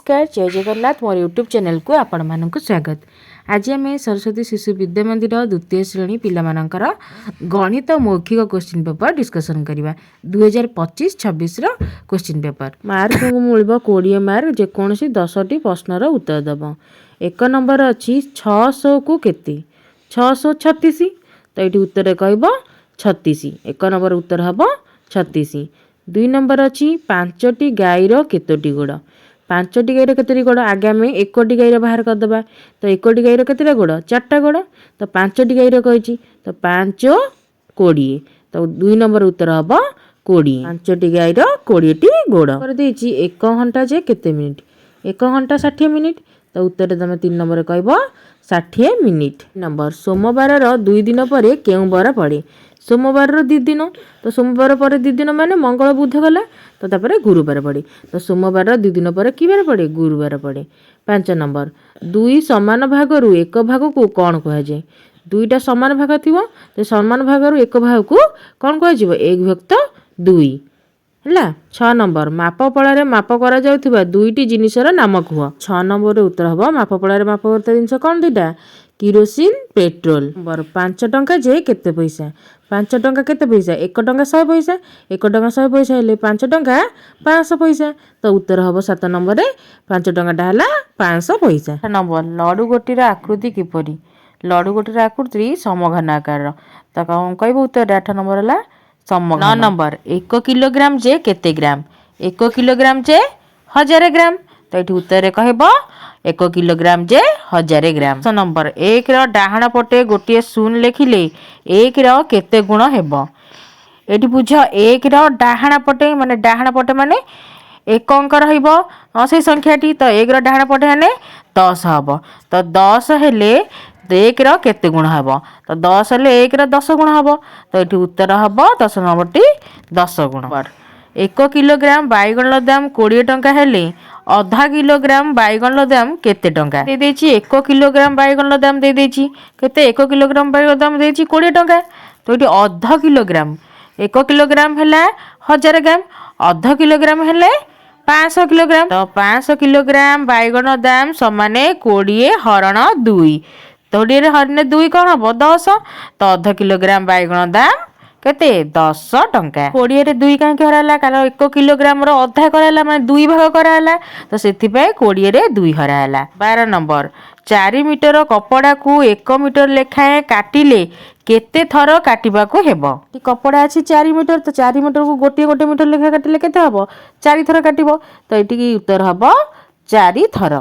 नमस्कार जय जगन्नाथ मोर YouTube channel को आपण मानक स्वागत। आज आम सरस्वती शिशु विद्या मंदिर द्वितीय श्रेणी पिलामानकर गणित मौखिक क्वेश्चन पेपर डिस्कसन करवा 2025-26 क्वेश्चन पेपर। मार्क मिल 20 मार्क जेकोसी 10टी प्रश्नर उत्तर दब। एक नंबर अच्छी 600 को केते 636 तो ये उत्तर कह 36। एक नंबर उत्तर हम 36। 2 नंबर अच्छी 5टी गाईर केतोटी गोड़ 5टी गाईर केतोटी गोड़ आगे आम 1टी गाईर बाहर करदे तो 1टी गाईर केतटा गोड़ 4टा गोड़ तो 5टी गाईर कही तो 5 20 तो 2 नंबर उत्तर हम 20। 5टी गाईर 20टी गोड़ कर देछि 1 घंटा जे केते मिनिट 1 घंटा 60 मिनिट तो उत्तर तुम 3 नंबर कह 60 मिनिट। नंबर सोमवार 2 दिन पर केउ बर पड़े सोमवार 2 दिन तो सोमवार पर 2 दिन माने मंगल बुध गला तो तापर गुरुवार पड़े तो सोमवार 2 दिन पर कि बार पड़े गुरुवार पड़े। 5 नंबर 2 समान भाग रु एक भाग को कौन कह जाए 2टा समान भाग थी तो समान भाग रु एक भाग को कौन कह 1 विभक्त 2 है। 6 नंबर मापपड़ा माप करा जाउथिबा 2टी जिनिसर नाम कह 6 नंबर उत्तर हम मापपड़ा माप करता जिनस कौन दुईटा किरोसिन पेट्रोल। नंबर 5 टंका जे केते पैसा 5 टंका केते पैसा 1 टंका 100 पैसा 1 टंका 100 पैसा हेले 5 टंका 500 पैसा तो उत्तर हम 7 नंबर 5 टंका है 500 पैसा। नंबर लड्डू गोटीर आकृति किपरि लड्डू गोटीर आकृति समघन आकार तो कौन कह उत्तर 8 नंबर है समघन। 9 नंबर 1 किलोग्राम जे केते ग्राम 1 किलोग्राम जे 1000 ग्राम तो ये उत्तर कह 1 किलोग्राम जे 1000 ग्राम। 10 नंबर 1 डाहाण पटे गोटे शून्य लिखिले 1 केते गुण हेब ये बुझ 1 डाहाण पटे माने 1 अंक रही संख्याटी तो 1 डाहाण पटे माने 10 हम तो 10 हेले 1 केते गुण हेब तो 10 हेले 1 10 गुण हम तो ये उत्तर हम 10 नंबर टी 10 गुण। 1 किलोग्राम बैगन दाम 20 टंका हेले आधा किलोग्राम बैगन दाम केते टंका दे देछि 1 किलोग्राम बैगन दाम दे देछि केते 1 किलोग्राम बैगन दाम देछि 20 टंका तो ये आधा किलोग्राम 1 किलोग्राम है 1000 ग्राम आधा किलोग्राम है 500 किलोग्राम तो 500 किलोग्राम बैगन दाम समाने 20 हरण 2 तो 20 हरण 2 कौन हम 10 तो आधा किलोग्राम बैगन दाम केते 10 टंका। 20 रे 2 कहीं हराला कारण 1 किलोग्राम अधा कराला माने 2 भाग कराला तो सेति 20 रे 2 हराला। 12 नंबर 4 मीटर कपड़ा को 1 मीटर लेखाए काटिले केते थर काटिबा को हेबो कपड़ा अछि 4 मीटर तो 4 मीटर को गोटे मीटर लेखा काटिले केते हबो 4 थर काटिबो तो एटी उत्तर हबो 4 थर।